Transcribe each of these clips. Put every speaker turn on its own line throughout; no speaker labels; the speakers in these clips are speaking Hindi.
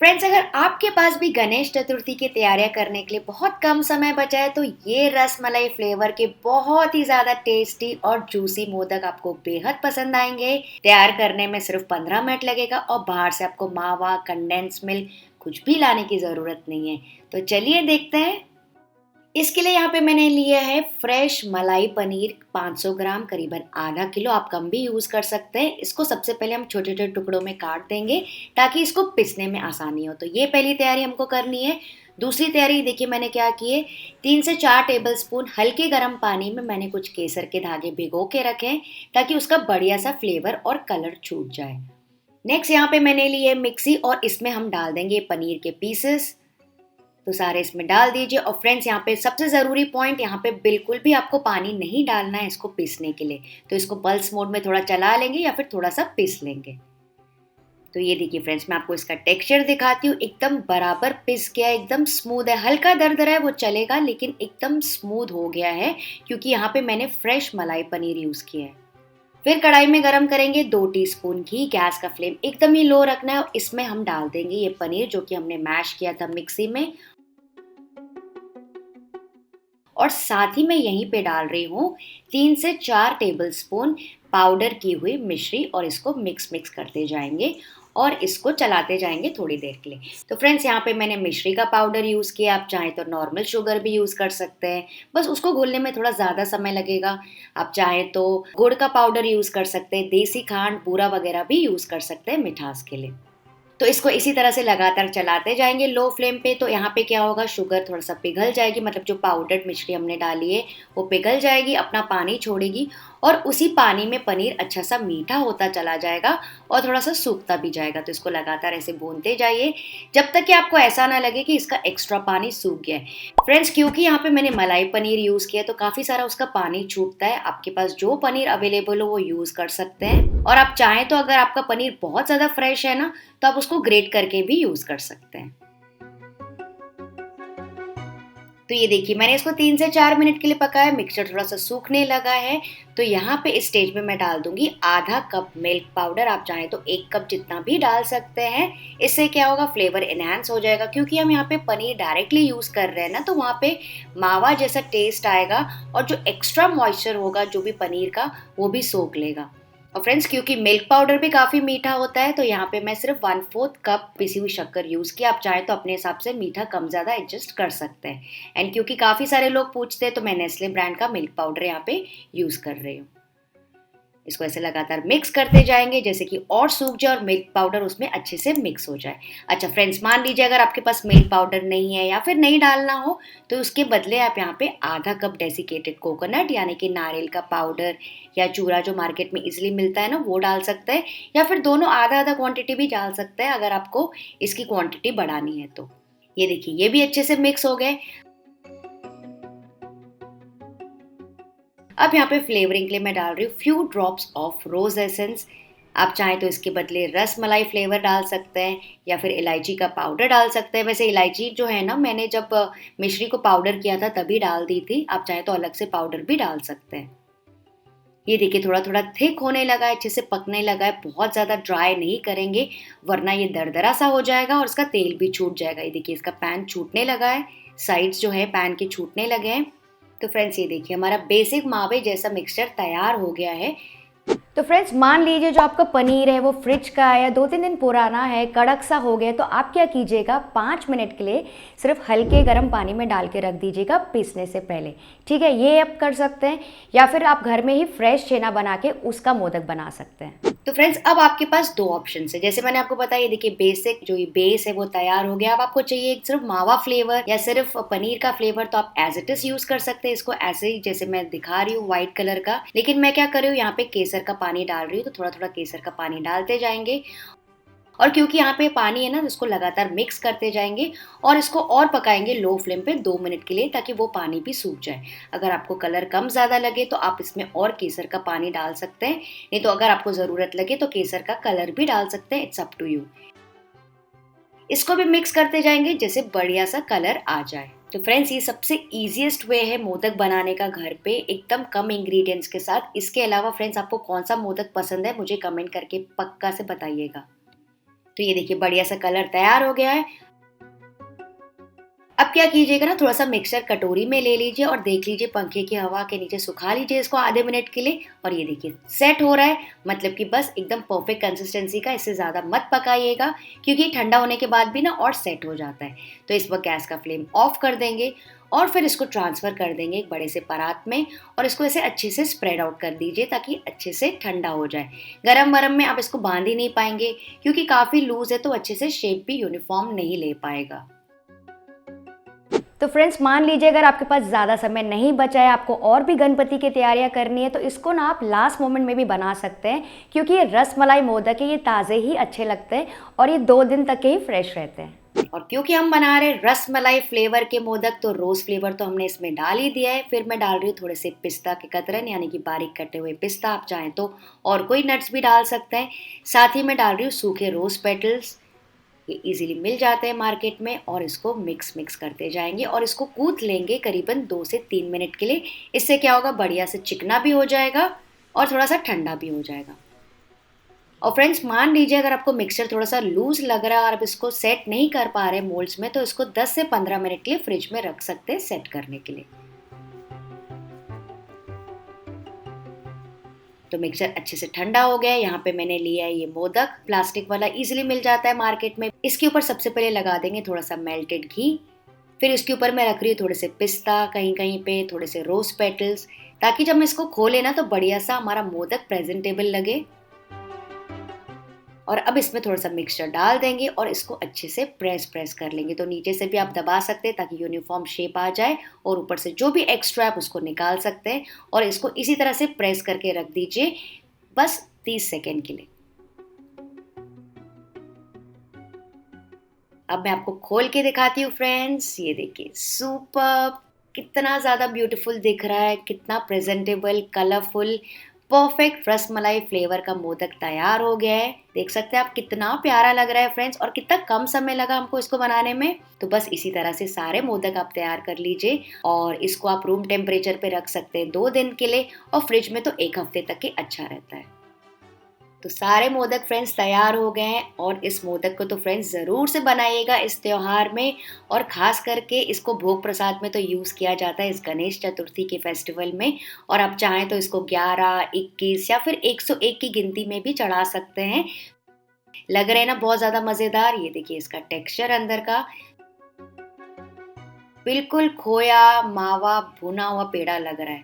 फ्रेंड्स, अगर आपके पास भी गणेश चतुर्थी की तैयारियां करने के लिए बहुत कम समय बचा है तो ये रसमलाई फ्लेवर के बहुत ही ज़्यादा टेस्टी और जूसी मोदक आपको बेहद पसंद आएंगे। तैयार करने में सिर्फ 15 मिनट लगेगा और बाहर से आपको मावा, कंडेंस मिल्क कुछ भी लाने की ज़रूरत नहीं है। तो चलिए देखते हैं। इसके लिए यहाँ पे मैंने लिया है फ्रेश मलाई पनीर 500 ग्राम, करीबन आधा किलो। आप कम भी यूज़ कर सकते हैं। इसको सबसे पहले हम छोटे छोटे टुकड़ों में काट देंगे ताकि इसको पिसने में आसानी हो। तो ये पहली तैयारी हमको करनी है। दूसरी तैयारी देखिए मैंने क्या की है, 3 से 4 टेबल स्पून हल्के गर्म पानी में मैंने कुछ केसर के धागे भिगो के रखे हैं ताकि उसका बढ़िया सा फ्लेवर और कलर छूट जाए। नेक्स्ट यहाँ पे मैंने ली है मिक्सी और इसमें हम डाल देंगे पनीर के पीसेस। तो सारे इसमें डाल दीजिए। और फ्रेंड्स, यहाँ पे सबसे ज़रूरी पॉइंट, यहाँ पे बिल्कुल भी आपको पानी नहीं डालना है इसको पीसने के लिए। तो इसको पल्स मोड में थोड़ा चला लेंगे या फिर थोड़ा सा पीस लेंगे। तो ये देखिए फ्रेंड्स, मैं आपको इसका टेक्सचर दिखाती हूँ। एकदम बराबर पिस गया, एकदम स्मूथ है। हल्का दरदरा है वो चलेगा, लेकिन एकदम स्मूथ हो गया है क्योंकि यहाँ पे मैंने फ्रेश मलाई पनीर यूज़ किया है। फिर कढ़ाई में गरम करेंगे 2 टीस्पून घी। गैस का फ्लेम एकदम ही लो रखना है और इसमें हम डाल देंगे ये पनीर जो कि हमने मैश किया था मिक्सी में। और साथ ही मैं यहीं पे डाल रही हूँ 3 से 4 टेबल स्पून पाउडर की हुई मिश्री और इसको मिक्स करते जाएंगे और इसको चलाते जाएंगे थोड़ी देर के लिए। तो फ्रेंड्स, यहाँ पे मैंने मिश्री का पाउडर यूज़ किया। आप चाहें तो नॉर्मल शुगर भी यूज़ कर सकते हैं, बस उसको घोलने में थोड़ा ज़्यादा समय लगेगा। आप चाहें तो गुड़ का पाउडर यूज़ कर सकते हैं, देसी खांड, बूरा वगैरह भी यूज़ कर सकते हैं मिठास के लिए। तो इसको इसी तरह से लगातार चलाते जाएंगे लो फ्लेम पे। तो यहाँ पे क्या होगा, शुगर थोड़ा सा पिघल जाएगी, मतलब जो पाउडर्ड मिश्री हमने डाली है वो पिघल जाएगी, अपना पानी छोड़ेगी और उसी पानी में पनीर अच्छा सा मीठा होता चला जाएगा और थोड़ा सा सूखता भी जाएगा। तो इसको लगातार ऐसे भूनते जाइए जब तक कि आपको ऐसा ना लगे कि इसका एक्स्ट्रा पानी सूख गया है। फ्रेंड्स, क्योंकि यहाँ पे मैंने मलाई पनीर यूज़ किया तो काफ़ी सारा उसका पानी छूटता है। आपके पास जो पनीर अवेलेबल हो वो यूज़ कर सकते हैं। और आप चाहें तो अगर आपका पनीर बहुत ज़्यादा फ्रेश है ना, तो आप उसको ग्रेट करके भी यूज़ कर सकते हैं। तो ये देखिए मैंने इसको 3 से 4 मिनट के लिए पकाया। मिक्सचर थोड़ा सा सूखने लगा है। तो यहाँ पे इस स्टेज में मैं डाल दूंगी आधा कप मिल्क पाउडर। आप चाहें तो 1 कप जितना भी डाल सकते हैं। इससे क्या होगा, फ्लेवर एनहांस हो जाएगा। क्योंकि हम यहाँ पे पनीर डायरेक्टली यूज़ कर रहे हैं ना, तो वहाँ पे मावा जैसा टेस्ट आएगा और जो एक्स्ट्रा मॉइस्चर होगा जो भी पनीर का, वो भी सोख लेगा। और फ्रेंड्स, क्योंकि मिल्क पाउडर भी काफ़ी मीठा होता है तो यहाँ पे मैं सिर्फ 1/4 कप पिसी हुई शक्कर यूज़ किया। आप चाहे तो अपने हिसाब से मीठा कम ज़्यादा एडजस्ट कर सकते हैं। एंड क्योंकि काफ़ी सारे लोग पूछते हैं तो मैं नेस्ले ब्रांड का मिल्क पाउडर यहाँ पे यूज़ कर रही हूँ। इसको ऐसे लगातार मिक्स करते जाएंगे जैसे कि और सूख जाए और मिल्क पाउडर उसमें अच्छे से मिक्स हो जाए। अच्छा फ्रेंड्स, मान लीजिए अगर आपके पास मिल्क पाउडर नहीं है या फिर नहीं डालना हो तो उसके बदले आप यहाँ पे आधा कप डेसिकेटेड कोकोनट यानी कि नारियल का पाउडर या चूरा जो मार्केट में इजीली मिलता है ना, वो डाल सकते हैं। या फिर दोनों आधा आधा क्वांटिटी भी डाल सकते हैं अगर आपको इसकी क्वांटिटी बढ़ानी है तो। ये देखिए ये भी अच्छे से मिक्स हो गए। अब यहाँ पे फ्लेवरिंग के लिए मैं डाल रही हूँ few drops of rose essence. आप चाहें तो इसके बदले रस मलाई फ्लेवर डाल सकते हैं या फिर इलायची का पाउडर डाल सकते हैं। वैसे इलायची जो है ना, मैंने जब मिश्री को पाउडर किया था तभी डाल दी थी। आप चाहें तो अलग से पाउडर भी डाल सकते हैं। ये देखिए थोड़ा थोड़ा थिक होने लगा है, अच्छे से पकने लगा है। बहुत ज़्यादा ड्राई नहीं करेंगे वरना ये दरदरा सा हो जाएगा और इसका तेल भी छूट जाएगा। ये देखिए इसका पैन छूटने लगा है, साइड्स जो है पैन के छूटने लगे हैं। तो फ्रेंड्स, ये देखिए हमारा बेसिक मावे जैसा मिक्सचर तैयार हो गया है। तो फ्रेंड्स, मान लीजिए जो आपका पनीर है वो फ्रिज का है या 2-3 दिन पुराना है, कड़क सा हो गया, तो आप क्या कीजिएगा, 5 मिनट के लिए सिर्फ हल्के गर्म पानी में डाल के रख दीजिएगा पीसने से पहले। ठीक है, ये आप कर सकते हैं। या फिर आप घर में ही फ्रेश छेना बना के उसका मोदक बना सकते हैं। तो फ्रेंड्स, अब आपके पास 2 ऑप्शन है। जैसे मैंने आपको बताया, देखिए बेसिक जो ये बेस है वो तैयार हो गया। अब आपको चाहिए सिर्फ मावा फ्लेवर या सिर्फ पनीर का फ्लेवर, तो आप एज इट इज यूज कर सकते हैं इसको ऐसे ही जैसे मैं दिखा रही हूँ व्हाइट कलर का। लेकिन मैं क्या कर रही हूँ, यहाँ पे केसर का पानी डाल रही हूँ। तो थोड़ा थोड़ा केसर का पानी डालते जाएंगे और क्योंकि यहाँ पे पानी है ना, इसको लगातार मिक्स करते जाएंगे और इसको और पकाएंगे लो फ्लेम पे 2 मिनट के लिए ताकि वो पानी भी सूख जाए। अगर आपको कलर कम ज़्यादा लगे तो आप इसमें और केसर का पानी डाल सकते हैं, नहीं तो अगर आपको ज़रूरत लगे तो केसर का कलर भी डाल सकते हैं। It's up to you. इसको भी मिक्स करते जाएंगे जैसे बढ़िया सा कलर आ जाए। तो फ्रेंड्स, ये सबसे ईजीएस्ट वे है मोदक बनाने का घर पे एकदम कम इंग्रेडिएंट्स के साथ। इसके अलावा फ्रेंड्स, आपको कौन सा मोदक पसंद है मुझे कमेंट करके पक्का से बताइएगा। तो ये देखिए बढ़िया सा कलर तैयार हो गया है। अब क्या कीजिएगा ना, थोड़ा सा मिक्सचर कटोरी में ले लीजिए और देख लीजिए पंखे की हवा के नीचे सुखा लीजिए इसको आधे मिनट के लिए। और ये देखिए सेट हो रहा है, मतलब कि बस एकदम परफेक्ट कंसिस्टेंसी का, इससे ज़्यादा मत पकाइएगा क्योंकि ठंडा होने के बाद भी ना और सेट हो जाता है। तो इस वक्त गैस का फ्लेम ऑफ कर देंगे और फिर इसको ट्रांसफ़र कर देंगे एक बड़े से परात में और इसको ऐसे अच्छे से स्प्रेड आउट कर दीजिए ताकि अच्छे से ठंडा हो जाए। गरम गरम में आप इसको बांध ही नहीं पाएंगे क्योंकि काफ़ी लूज़ है, तो अच्छे से शेप भी यूनिफॉर्म नहीं ले पाएगा। तो फ्रेंड्स, मान लीजिए अगर आपके पास ज़्यादा समय नहीं बचा है, आपको और भी गणपति की तैयारियां करनी है, तो इसको ना आप लास्ट मोमेंट में भी बना सकते हैं क्योंकि ये रसमलाई मोदक है, ये ताज़े ही अच्छे लगते हैं और ये 2 दिन तक के ही फ्रेश रहते हैं। और क्योंकि हम बना रहे रसमलाई फ्लेवर के मोदक, तो रोज़ फ्लेवर तो हमने इसमें डाल ही दिया है। फिर मैं डाल रही हूँ थोड़े से पिस्ता के कतरन, यानी कि बारीक कटे हुए पिस्ता। आप चाहें तो और कोई नट्स भी डाल सकते हैं। साथ ही मैं डाल रही हूँ सूखे रोज़ पेटल्स, ये इजीली मिल जाते हैं मार्केट में। और इसको मिक्स करते जाएंगे और इसको कूट लेंगे करीबन 2 से 3 मिनट के लिए। इससे क्या होगा, बढ़िया से चिकना भी हो जाएगा और थोड़ा सा ठंडा भी हो जाएगा। और फ्रेंड्स, मान लीजिए अगर आपको मिक्सचर थोड़ा सा लूज लग रहा है और आप इसको सेट नहीं कर पा रहे मोल्ड्स में, तो इसको 10 से 15 मिनट के लिए फ्रिज में रख सकते हैं सेट करने के लिए। तो मिक्सचर अच्छे से ठंडा हो गया है। यहाँ पे मैंने लिया है ये मोदक, प्लास्टिक वाला, इजीली मिल जाता है मार्केट में। इसके ऊपर सबसे पहले लगा देंगे थोड़ा सा मेल्टेड घी। फिर इसके ऊपर मैं रख रही हूँ थोड़े से पिस्ता, कहीं कहीं पे थोड़े से रोज पेटल्स, ताकि जब हम इसको खोले ना तो बढ़िया सा हमारा मोदक प्रेजेंटेबल लगे। और अब इसमें थोड़ा सा मिक्सचर डाल देंगे और इसको अच्छे से प्रेस कर लेंगे। तो नीचे से भी आप दबा सकते हैं ताकि यूनिफॉर्म शेप आ जाए, और ऊपर से जो भी एक्स्ट्रा आप उसको निकाल सकते हैं। और इसको इसी तरह से प्रेस करके रख दीजिए बस 30 सेकेंड के लिए। अब मैं आपको खोल के दिखाती हूँ फ्रेंड्स, ये देखिए सुपर्ब, कितना ज़्यादा ब्यूटीफुल दिख रहा है, कितना presentable, colourful, perfect rasmalai flavour का मोदक तैयार हो गया है। देख सकते हैं आप कितना प्यारा लग रहा है फ्रेंड्स, और कितना कम समय लगा हमको इसको बनाने में। तो बस इसी तरह से सारे मोदक आप तैयार कर लीजिए और इसको आप रूम टेम्परेचर पे रख सकते हैं 2 दिन के लिए, और फ्रिज में तो 1 हफ्ते तक ही अच्छा रहता है। तो सारे मोदक फ्रेंड्स तैयार हो गए हैं, और इस मोदक को तो फ्रेंड्स ज़रूर से बनाइएगा इस त्योहार में। और ख़ास करके इसको भोग प्रसाद में तो यूज़ किया जाता है इस गणेश चतुर्थी के फेस्टिवल में। और आप चाहें तो इसको 11, 21 या फिर 101 की गिनती में भी चढ़ा सकते हैं। लग रहे हैं ना बहुत ज़्यादा मज़ेदार। ये देखिए इसका टेक्सचर अंदर का, बिल्कुल खोया मावा भुना हुआ पेड़ा लग रहा है।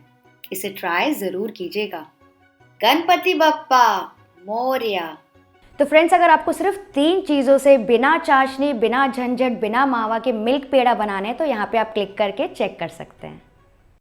इसे ट्राई ज़रूर कीजिएगा। गणपति बप्पा मोरया। तो फ्रेंड्स, अगर आपको सिर्फ 3 चीज़ों से बिना चाशनी, बिना झंझट, बिना मावा के मिल्क पेड़ा बनाने हैं, तो यहाँ पे आप क्लिक करके चेक कर सकते हैं।